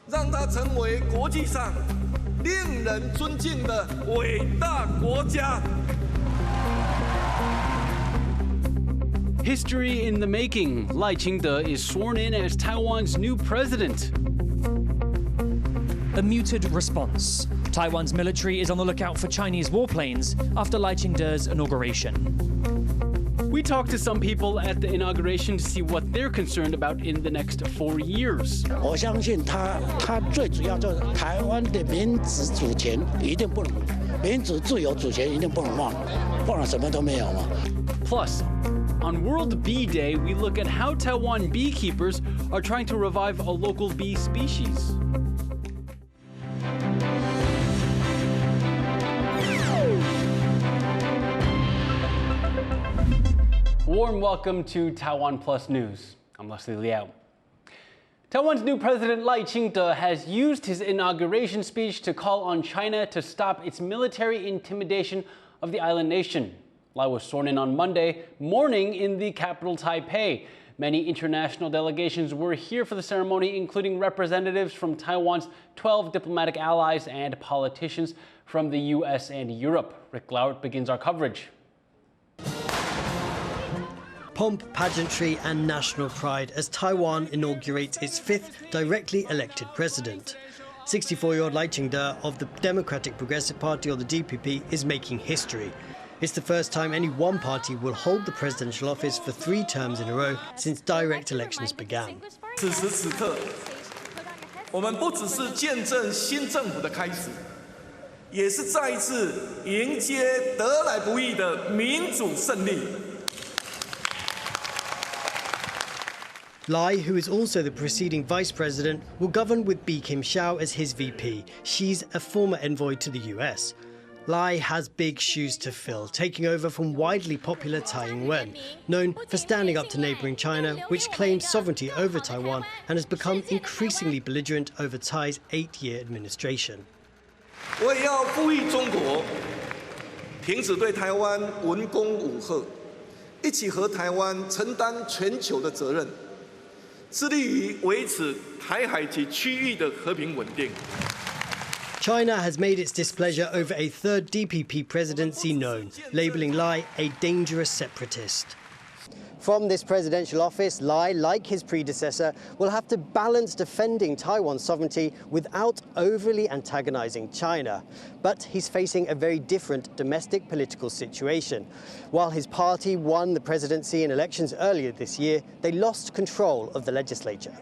让它成为国际上令人尊敬的伟大国家。 History in the making. Lai Ching-te is sworn in as Taiwan's new president. A muted response. Taiwan's military is on the lookout for Chinese warplanes after Lai Ching-te's inauguration. We talked to some people at the inauguration to see what they're concerned about in the next 4 years. 我相信他最主要就是台湾的民主主权一定不能，民主自由主权一定不能忘，不然什么都没有嘛。 Plus, on World Bee Day, we look at how Taiwan beekeepers are trying to revive a local bee species. Warm welcome to TaiwanPlus News. I'm Leslie Liao. Taiwan's new President Lai Ching-te has used his inauguration speech to call on China to stop its military intimidation of the island nation. Lai was sworn in on Monday morning in the capital Taipei. Many international delegations were here for the ceremony, including representatives from Taiwan's 12 diplomatic allies and politicians from the US and Europe. Rick Lauert begins our coverage. Pomp, pageantry and national pride as Taiwan inaugurates its fifth directly elected president. 64-year-old Lai Ching-te of the Democratic Progressive Party, or the DPP, is making history. It's the first time any one party will hold the presidential office for 3 terms in a row since direct elections began. 此时此刻，我们不只是见证新政府的开始，也是再一次迎接得来不易的民主胜利。 Lai, who is also the preceding vice president, will govern with Bi Kim-hsiao as his VP. She's a former envoy to the US. Lai has big shoes to fill, taking over from widely popular Tsai Ing-wen, known for standing up to neighbouring China, which claims sovereignty over Taiwan and has become increasingly belligerent over Tsai's 8-year administration. 我也要呼吁中国，停止对台湾文攻武吓，一起和台湾承担全球的责任。 致力于维持台海及区域的和平稳定。 China has made its displeasure over a third DPP presidency known, labelling Lai a dangerous separatist. From this presidential office, Lai, like his predecessor, will have to balance defending Taiwan's sovereignty without overly antagonizing China. But he's facing a very different domestic political situation. While his party won the presidency in elections earlier this year, they lost control of the legislature.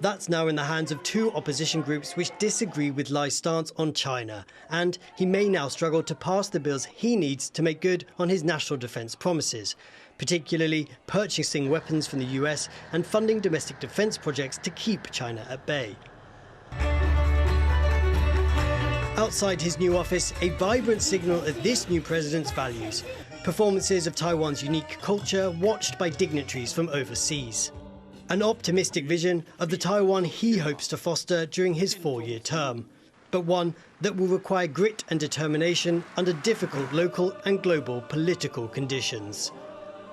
That's now in the hands of 2 opposition groups which disagree with Lai's stance on China, and he may now struggle to pass the bills he needs to make good on his national defence promises, particularly purchasing weapons from the US and funding domestic defence projects to keep China at bay. Outside his new office, a vibrant signal of this new president's values. Performances of Taiwan's unique culture watched by dignitaries from overseas. An optimistic vision of the Taiwan he hopes to foster during his 4-year term, but one that will require grit and determination under difficult local and global political conditions.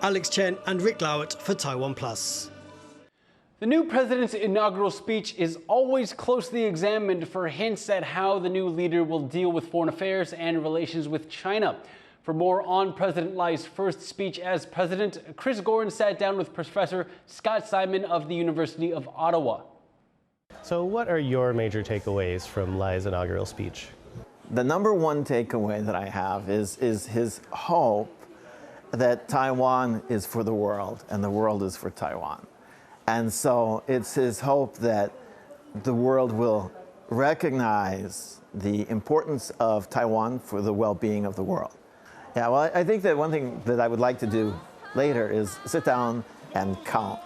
Alex Chen and Rick Lauert for TaiwanPlus. The new president's inaugural speech is always closely examined for hints at how the new leader will deal with foreign affairs and relations with China. For more on President Lai's first speech as president, Chris Gorin sat down with Professor Scott Simon of the University of Ottawa. So what are your major takeaways from Lai's inaugural speech? The number one takeaway that I have is his hope that Taiwan is for the world and the world is for Taiwan. And so it's his hope that the world will recognize the importance of Taiwan for the well-being of the world. Yeah, well, I think that one thing that I would like to do later is sit down and count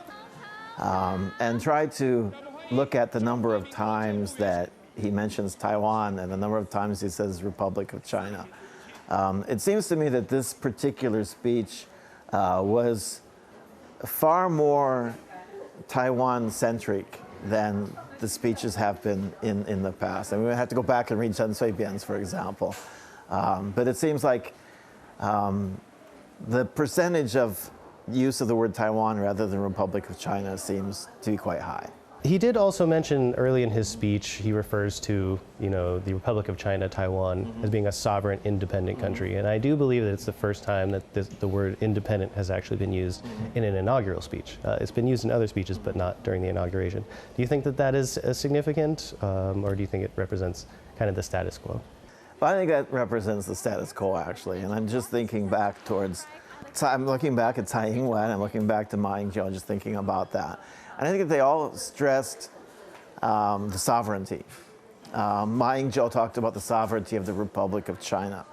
and try to look at the number of times that he mentions Taiwan and the number of times he says Republic of China. It seems to me that this particular speech was far more Taiwan-centric than the speeches have been in the past. I mean, we have to go back and read Chen Shui-bian's, for example. But it seems like the percentage of use of the word Taiwan rather than Republic of China seems to be quite high. He did also mention early in his speech, he refers to, the Republic of China, Taiwan, as being a sovereign, independent country. And I do believe that it's the first time that the word independent has actually been used in an inaugural speech. It's been used in other speeches, but not during the inauguration. Do you think that that is significant, or do you think it represents kind of the status quo? Well, I think that represents the status quo, actually. And I'm just thinking back I'm looking back at Tsai Ing-wen, I'm looking back to Ma Ying-jeou, just thinking about that. And I think that they all stressed the sovereignty. Ma Ying-jeou talked about the sovereignty of the Republic of China.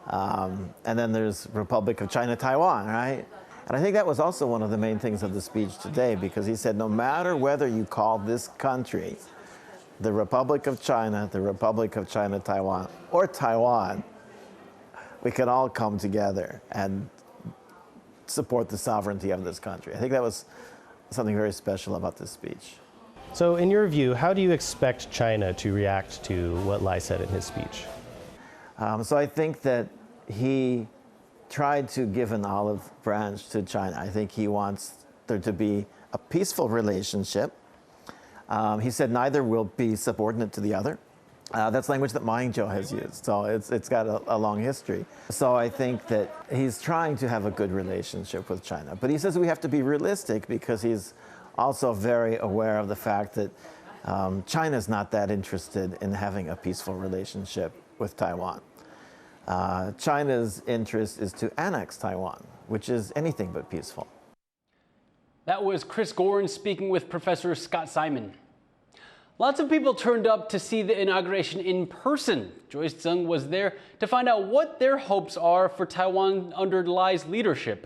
And then there's Republic of China, Taiwan, right? And I think that was also one of the main things of the speech today, because he said no matter whether you call this country the Republic of China, Taiwan, or Taiwan, we can all come together and support the sovereignty of this country. I think that was something very special about this speech. So in your view, how do you expect China to react to what Lai said in his speech? So I think that he tried to give an olive branch to China. I think he wants there to be a peaceful relationship. He said neither will be subordinate to the other. That's language that Ma Ying-jeou has used, so it's got a long history. So I think that he's trying to have a good relationship with China. But he says we have to be realistic, because he's also very aware of the fact that China's not that interested in having a peaceful relationship with Taiwan. China's interest is to annex Taiwan, which is anything but peaceful. That was Chris Gorin speaking with Professor Scott Simon. Lots of people turned up to see the inauguration in person. Joyce Zeng was there to find out what their hopes are for Taiwan under Lai's leadership.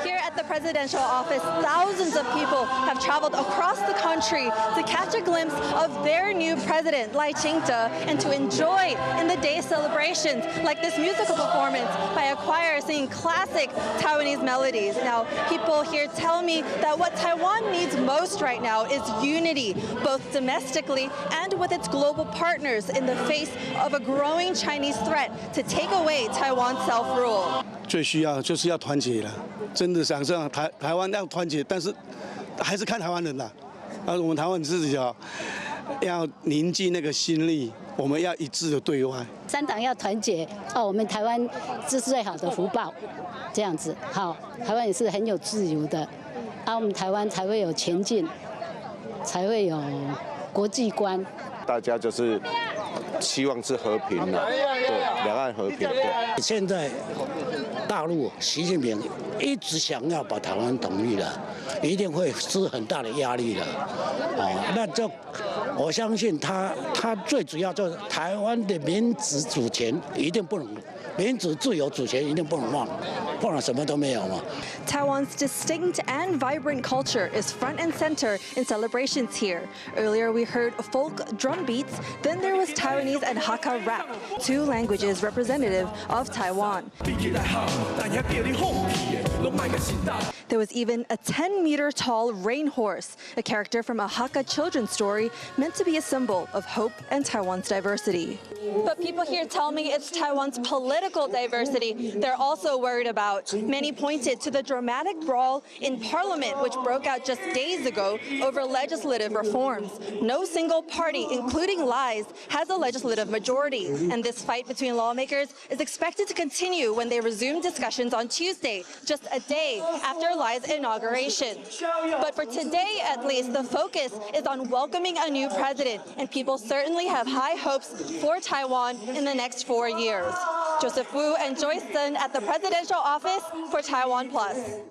Here at the presidential office, thousands of people have traveled across the country to catch a glimpse of their new president, Lai Ching-te, and to enjoy in the day celebrations like this musical performance by a choir singing classic Taiwanese melodies. Now, people here tell me that what Taiwan needs most right now is unity, both domestically and with its global partners in the face of a growing Chinese threat to take away Taiwan's self-rule. 最需要就是要团结了，真的想让台湾要团结，但是还是看台湾人啦。我们台湾自己要凝聚那个心力，我们要一致的对外。三党要团结我们台湾是最好的福报，这样子好，台湾也是很有自由的，我们台湾才会有前进，才会有国际观。大家就是希望是和平的，对，两岸和平。对。现在大陆习近平一直想要把台湾统一了，一定会施很大的压力的，那就我相信他最主要就是台湾的民主主权一定不能。民主自由主权一定不能忘，不然什么都没有嘛。Taiwan's distinct and vibrant culture is front and center in celebrations here. Earlier we heard folk drum beats, then there was Taiwanese and Hakka rap, two languages representative of Taiwan. There was even a 10-meter-tall rain horse, a character from a Hakka children's story meant to be a symbol of hope and Taiwan's diversity. But people here tell me it's Taiwan's political diversity they're also worried about. Many pointed to the dramatic brawl in Parliament, which broke out just days ago over legislative reforms. No single party, including Lai's, has a legislative majority, and this fight between lawmakers is expected to continue when they resume discussions on Tuesday, just a day after Lai's inauguration. But for today, at least, the focus is on welcoming a new president, and people certainly have high hopes for Taiwan in the next 4 years. Joseph Wu and Joyce Sun at the presidential office for TaiwanPlus.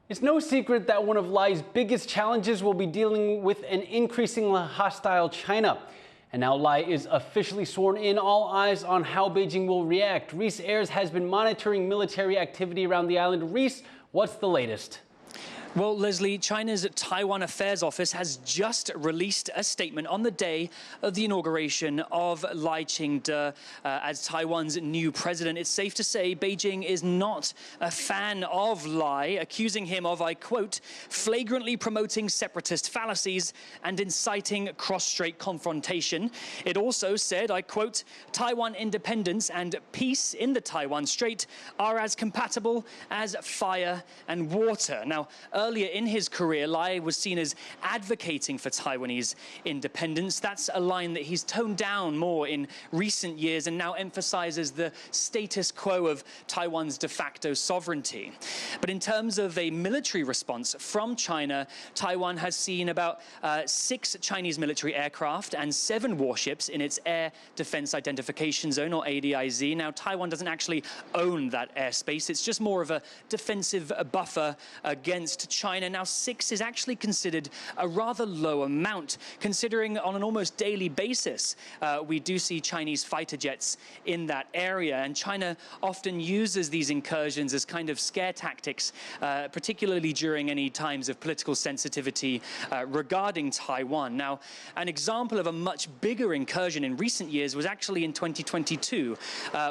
It's no secret that one of Lai's biggest challenges will be dealing with an increasingly hostile China. And now Lai is officially sworn in, all eyes on how Beijing will react. Reese Ayers has been monitoring military activity around the island. Reese, what's the latest? Well, Leslie, China's Taiwan Affairs Office has just released a statement on the day of the inauguration of Lai Ching-te as Taiwan's new president. It's safe to say Beijing is not a fan of Lai, accusing him of, I quote, flagrantly promoting separatist fallacies and inciting cross-strait confrontation. It also said, I quote, Taiwan independence and peace in the Taiwan Strait are as compatible as fire and water. Now, earlier in his career, Lai was seen as advocating for Taiwanese independence. That's a line that he's toned down more in recent years and now emphasizes the status quo of Taiwan's de facto sovereignty. But in terms of a military response from China, Taiwan has seen about 6 Chinese military aircraft and 7 warships in its Air Defense Identification Zone, or ADIZ. Now, Taiwan doesn't actually own that airspace. It's just more of a defensive buffer against China. Now, 6 is actually considered a rather low amount, considering on an almost daily basis we do see Chinese fighter jets in that area. And China often uses these incursions as kind of scare tactics, particularly during any times of political sensitivity regarding Taiwan. Now, an example of a much bigger incursion in recent years was actually in 2022,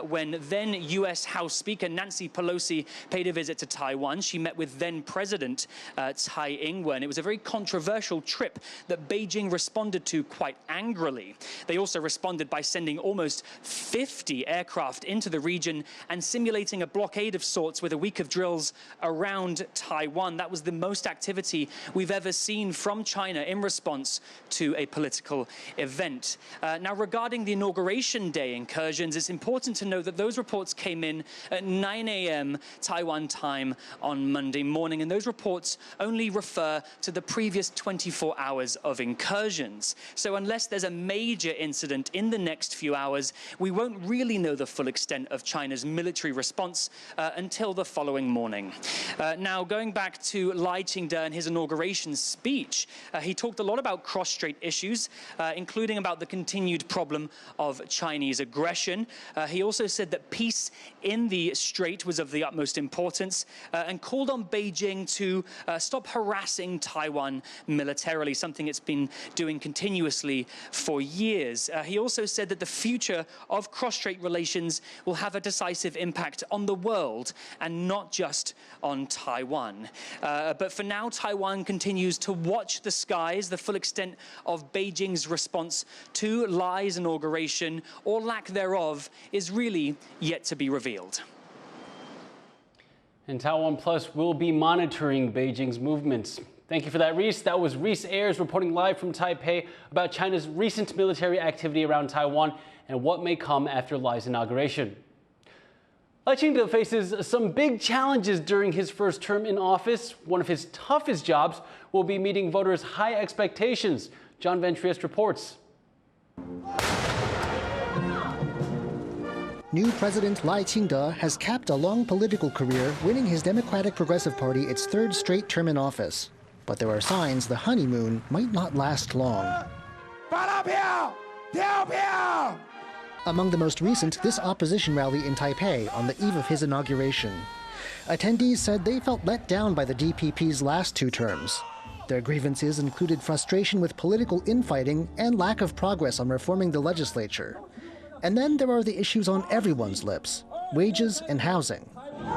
when then U.S. House Speaker Nancy Pelosi paid a visit to Taiwan. She met with then President Tsai Ing-wen. It was a very controversial trip that Beijing responded to quite angrily. They also responded by sending almost 50 aircraft into the region and simulating a blockade of sorts with a week of drills around Taiwan. That was the most activity we've ever seen from China in response to a political event. Now, regarding the Inauguration Day incursions, it's important to note that those reports came in at 9 a.m. Taiwan time on Monday morning, and those reports only refer to the previous 24 hours of incursions. So unless there's a major incident in the next few hours, we won't really know the full extent of China's military response until the following morning. Now, going back to Lai Ching-te and his inauguration speech, he talked a lot about cross-strait issues, including about the continued problem of Chinese aggression. He also said that peace in the strait was of the utmost importance and called on Beijing to stop harassing Taiwan militarily, something it's been doing continuously for years. He also said that the future of cross-strait relations will have a decisive impact on the world and not just on Taiwan. But for now, Taiwan continues to watch the skies. The full extent of Beijing's response to Lai's inauguration, or lack thereof, is really yet to be revealed. And TaiwanPlus will be monitoring Beijing's movements. Thank you for that, Reese. That was Reese Ayers reporting live from Taipei about China's recent military activity around Taiwan and what may come after Lai's inauguration. Lai Ching-te faces some big challenges during his first term in office. One of his toughest jobs will be meeting voters' high expectations. John Van Triest reports. New President Lai Ching-te has capped a long political career, winning his Democratic Progressive Party its 3rd straight term in office. But there are signs the honeymoon might not last long. Among the most recent, this opposition rally in Taipei on the eve of his inauguration. Attendees said they felt let down by the DPP's last 2 terms. Their grievances included frustration with political infighting and lack of progress on reforming the legislature. And then there are the issues on everyone's lips: wages and housing.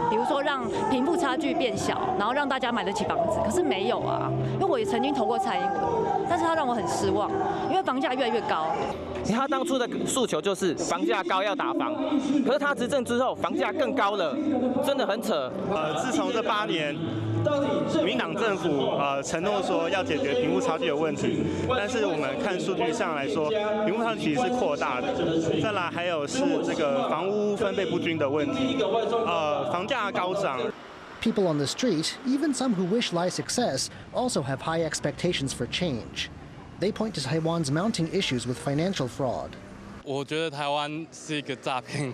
比如说让贫富差距变小，然后让大家买得起房子，可是没有啊。因为我也曾经投过蔡英文，但是他让我很失望，因为房价越来越高。他当初的诉求就是房价高要打房，可是他执政之后房价更高了，真的很扯。自从这8年，民党政府承诺说要解决贫富差距的问题，但是我们看数据上来说，贫富差距是扩大的。再来还有是这个房屋分配不均的问题，房价高涨。People on the street, even some who wish Lai success, also have high expectations for change. They point to Taiwan's mounting issues with financial fraud. 我觉得台湾是一个诈骗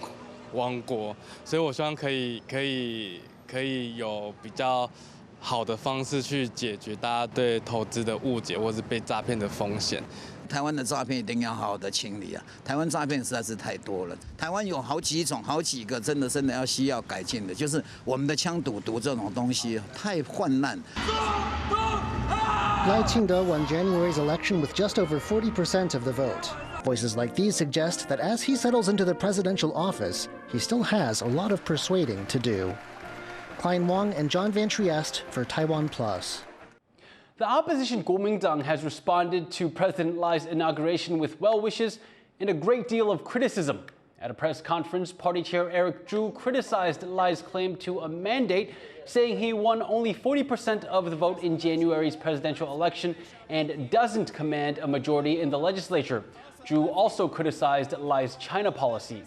王国，所以我希望可以有比较好的方式去解决大家对投资的误解或是被诈骗的风险。台湾的诈骗一定要好好的清理啊！台湾诈骗实在是太多了。台湾有好几种、好几个真的要需要改进的，就是我们的枪赌毒这种东西太泛滥。Lai Ching-te won January's election with just over 40% of the vote. Voices like these suggest that as he settles into the presidential office, he still has a lot of persuading to do. Klein Wang and John Van Trieste for TaiwanPlus. The opposition Kuomintang has responded to President Lai's inauguration with well wishes and a great deal of criticism. At a press conference, party chair Eric Zhu criticized Lai's claim to a mandate, saying he won only 40% of the vote in January's presidential election and doesn't command a majority in the legislature. Zhu also criticized Lai's China policy.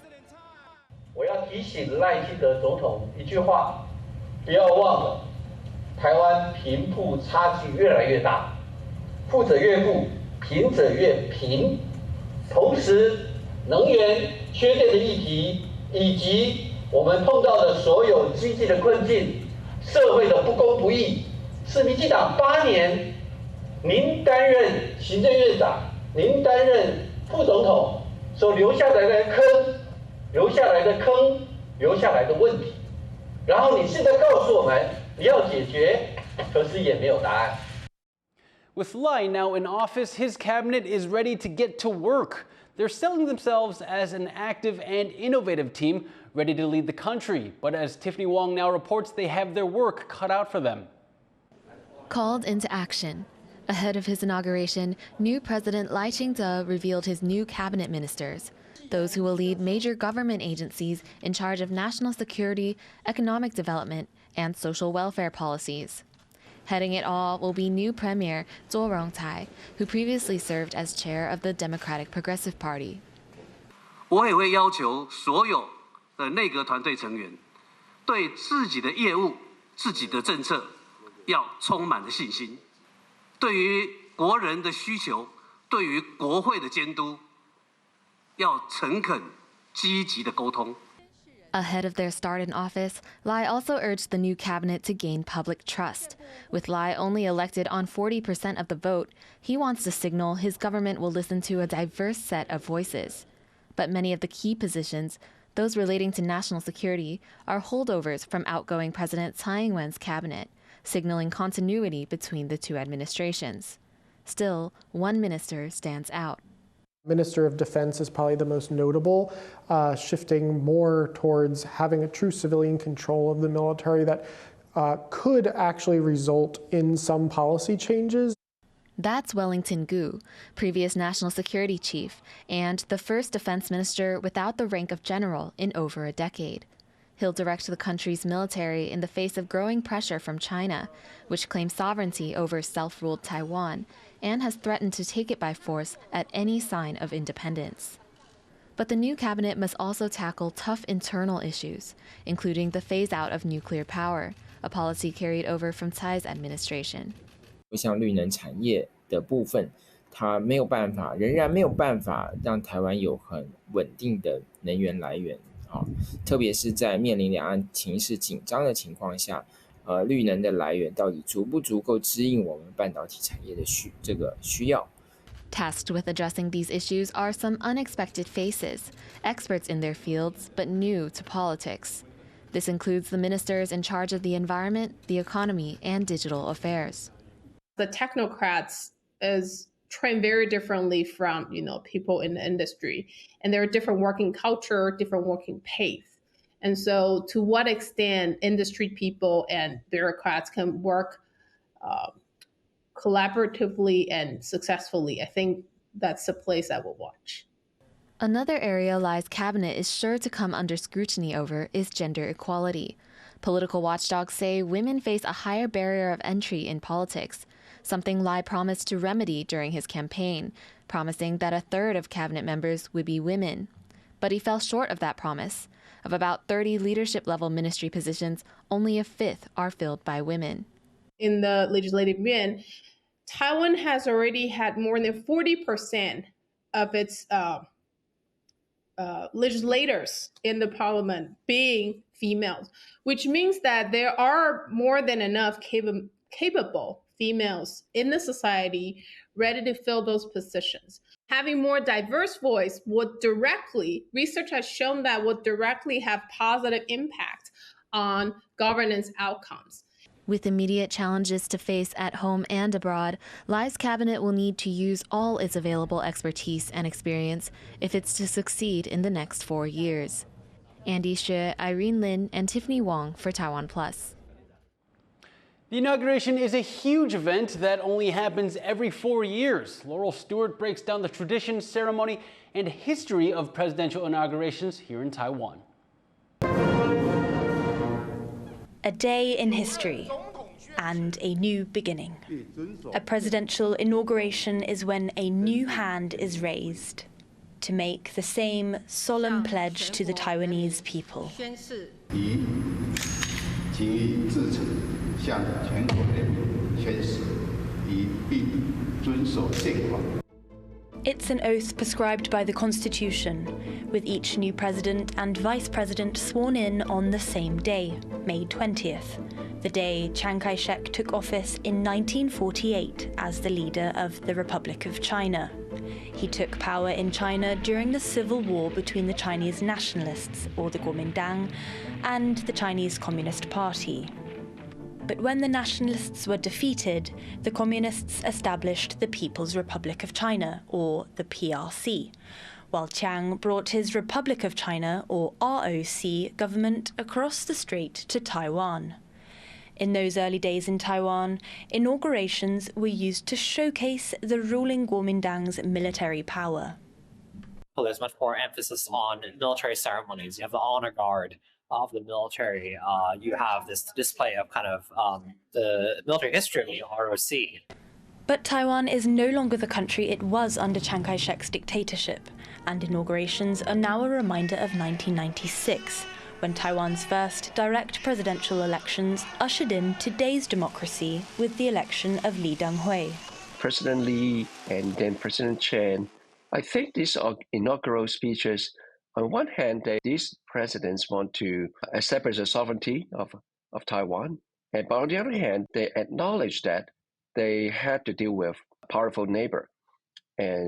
我要提醒赖清德总统一句话，不要忘了，台湾贫富差距越来越大，富者越富，贫者越贫。同时，能源缺电的议题，以及我们碰到的所有经济的困境、社会的不公不义，是民进党8年，您担任行政院长，您担任副总统所留下来的坑、留下来的坑、留下来的问题，然后你现在告诉我们你要解决，可是也没有答案。With Lai now in office, his cabinet is ready to get to work. They're selling themselves as an active and innovative team ready to lead the country. But as Tiffany Wong now reports, they have their work cut out for them. Called into action. Ahead of his inauguration, new President Lai Ching-te revealed his new cabinet ministers, those who will lead major government agencies in charge of national security, economic development, and social welfare policies. Heading it all will be new Premier Zhou Rongcai, who previously served as chair of the Democratic Progressive Party. 我也会要求所有的内阁团队成员对自己的业务、自己的政策要充满了信心。对于国人的需求，对于国会的监督，要诚恳、积极的沟通。 Ahead of their start in office, Lai also urged the new cabinet to gain public trust. With Lai only elected on 40% of the vote, he wants to signal his government will listen to a diverse set of voices. But many of the key positions, those relating to national security, are holdovers from outgoing President Tsai Ing-wen's cabinet, signaling continuity between the two administrations. Still, one minister stands out. Minister of Defense is probably the most notable, shifting more towards having a true civilian control of the military that could actually result in some policy changes. That's Wellington Gu, previous national security chief, and the first defense minister without the rank of general in over a decade. He'll direct the country's military in the face of growing pressure from China, which claims sovereignty over self-ruled Taiwan and has threatened to take it by force at any sign of independence. But the new cabinet must also tackle tough internal issues, including the phase-out of nuclear power, a policy carried over from Tsai's administration. 像绿能产业的部分，它没有办法，仍然没有办法让台湾有很稳定的能源来源。特别是在面临两岸情势紧张的情况下，绿能的来源到底足不足够支应我们半导体产业的需要。 Tasked with addressing these issues are some unexpected faces, experts in their fields but new to politics. This includes the ministers in charge of the environment, the economy, and digital affairs. The technocrats is trained very differently from people in the industry, and there are different working culture, different working pace. And so to what extent industry people and bureaucrats can work collaboratively and successfully, I think that's the place I will watch. Another area Lai's cabinet is sure to come under scrutiny over is gender equality. Political watchdogs say women face a higher barrier of entry in politics, something Lai promised to remedy during his campaign, promising that a third of cabinet members would be women. But he fell short of that promise. Of about 30 leadership-level ministry positions, only a fifth are filled by women. In the legislative yuan, Taiwan has already had more than 40% of its legislators in the parliament being females, which means that there are more than enough capable females in the society ready to fill those positions. Having more diverse voice research has shown that would directly have positive impact on governance outcomes. With immediate challenges to face at home and abroad, Lai's cabinet will need to use all its available expertise and experience if it's to succeed in the next 4 years. Andy Xue, Irene Lin, and Tiffany Wong for TaiwanPlus. The inauguration is a huge event that only happens every 4 years. Laurel Stewart breaks down the tradition, ceremony, and history of presidential inaugurations here in Taiwan. A day in history and a new beginning. A presidential inauguration is when a new hand is raised to make the same solemn pledge to the Taiwanese people. It's an oath prescribed by the Constitution, with each new president and vice president sworn in on the same day, May 20th, the day Chiang Kai-shek took office in 1948 as the leader of the Republic of China. He took power in China during the civil war between the Chinese nationalists, or the Kuomintang, and the Chinese Communist Party. But when the nationalists were defeated, the communists established the People's Republic of China, or the PRC, while Chiang brought his Republic of China, or ROC, government across the strait to Taiwan. In those early days in Taiwan, inaugurations were used to showcase the ruling Kuomintang's military power. Well, there's much more emphasis on military ceremonies. You have the honor guard of the military. You have this display of kind of the military history of the ROC. But Taiwan is no longer the country it was under Chiang Kai-shek's dictatorship, and inaugurations are now a reminder of 1996, when Taiwan's first direct presidential elections ushered in today's democracy with the election of Lee Teng-hui. President Lee and then President Chen, I think these are inaugural speeches. On one hand, these presidents want to establish the sovereignty of Taiwan. But on the other hand, they acknowledge that they had to deal with a powerful neighbor,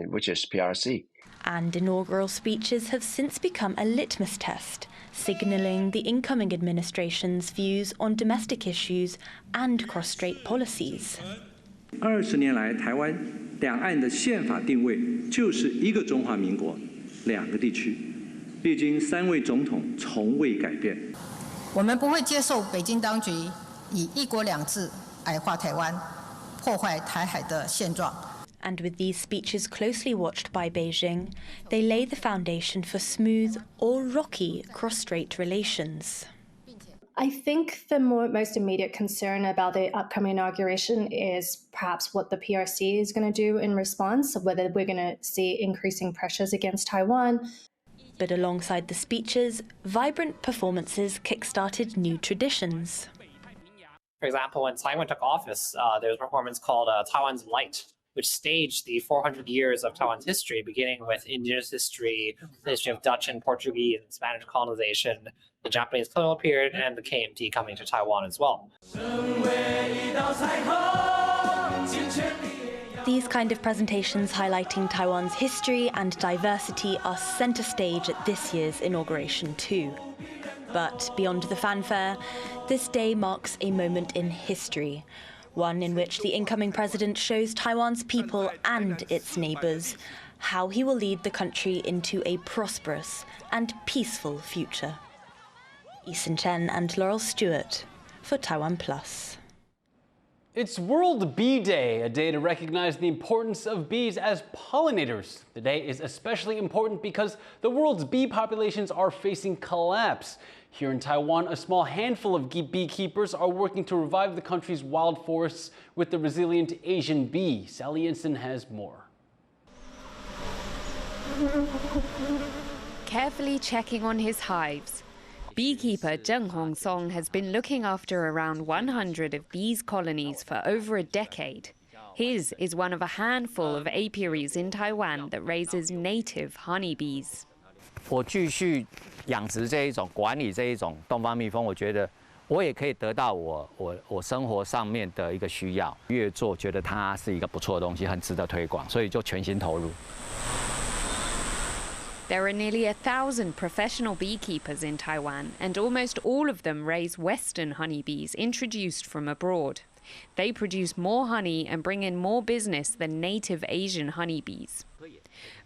which is PRC. And inaugural speeches have since become a litmus test, signaling the incoming administration's views on domestic issues and cross-strait policies. 20年来，台湾两岸的宪法定位就是一个中华民国，两个地区，历经3位总统从未改变。我们不会接受北京当局以一国两制矮化台湾，破坏台海的现状。 And with these speeches closely watched by Beijing, they lay the foundation for smooth or rocky cross-strait relations. I think the most immediate concern about the upcoming inauguration is perhaps what the PRC is going to do in response, whether we're going to see increasing pressures against Taiwan. But alongside the speeches, vibrant performances kick-started new traditions. For example, when Taiwan took office, there was a performance called Taiwan's Light, which staged the 400 years of Taiwan's history, beginning with indigenous history, the history of Dutch and Portuguese and Spanish colonization, the Japanese colonial period, and the KMT coming to Taiwan as well. These kind of presentations highlighting Taiwan's history and diversity are center stage at this year's inauguration too. But beyond the fanfare, this day marks a moment in history, one in which the incoming president shows Taiwan's people and its neighbors how he will lead the country into a prosperous and peaceful future. Eason Chen and Laurel Stewart for TaiwanPlus. It's World Bee Day, a day to recognize the importance of bees as pollinators. The day is especially important because the world's bee populations are facing collapse. Here in Taiwan, a small handful of beekeepers are working to revive the country's wild forests with the resilient Asian bee. Sally Inston has more. Carefully checking on his hives, beekeeper Zheng Hongsong has been looking after around 100 of bees' colonies for over a decade. His is one of a handful of apiaries in Taiwan that raises native honeybees. 我继续养殖这一种管理这一种东方蜜蜂，我觉得我也可以得到我生活上面的一个需要，越做觉得它是一个不错的东西，很值得推广，所以就全心投入。There are nearly 1,000 professional beekeepers in Taiwan, and almost all of them raise Western honeybees introduced from abroad. They produce more honey and bring in more business than native Asian honeybees.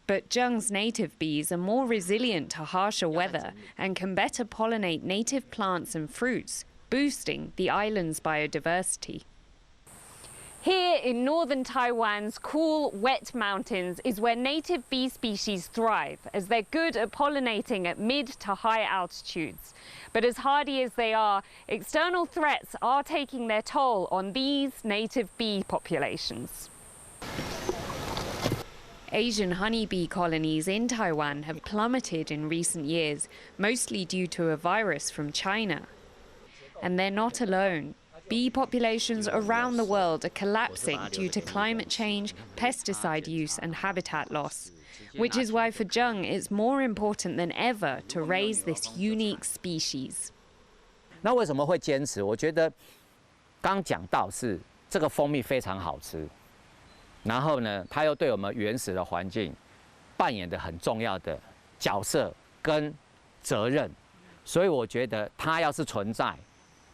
But Zheng's native bees are more resilient to harsher weather and can better pollinate native plants and fruits, boosting the island's biodiversity. Here in northern Taiwan's cool, wet mountains is where native bee species thrive, as they're good at pollinating at mid to high altitudes. But as hardy as they are, external threats are taking their toll on these native bee populations. Asian honeybee colonies in Taiwan have plummeted in recent years, mostly due to a virus from China. And they're not alone. Bee populations around the world are collapsing due to climate change, pesticide use and habitat loss, which is why for Zheng it's more important than ever to raise this unique species. 那为什么会坚持？我觉得刚讲到是这个蜂蜜非常好吃，然后呢，它又对我们原始的环境扮演的很重要的角色跟责任，所以我觉得它要是存在，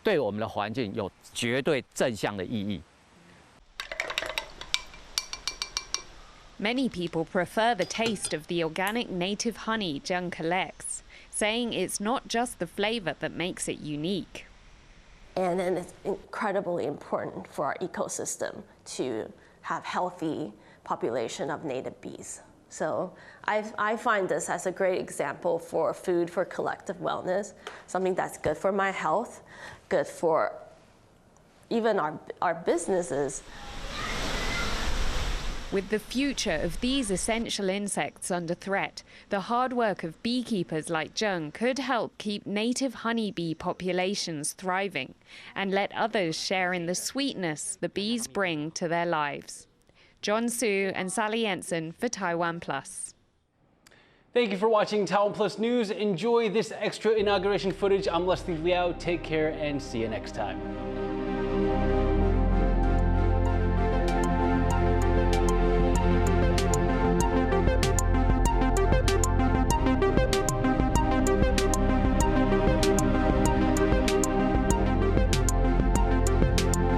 对我们的环境有绝对正向的意义。Many people prefer the taste of the organic native honey Zheng collects, saying it's not just the flavor that makes it unique. And then it's incredibly important for our ecosystem to have healthy population of native bees. So I find this as a great example for food for collective wellness, something that's good for my health, good for even our businesses. With the future of these essential insects under threat, the hard work of beekeepers like Zheng could help keep native honeybee populations thriving and let others share in the sweetness the bees bring to their lives. John Su and Sally Jensen for TaiwanPlus. Thank you for watching TaiwanPlus News. Enjoy this extra inauguration footage. I'm Leslie Liao. Take care and see you next time.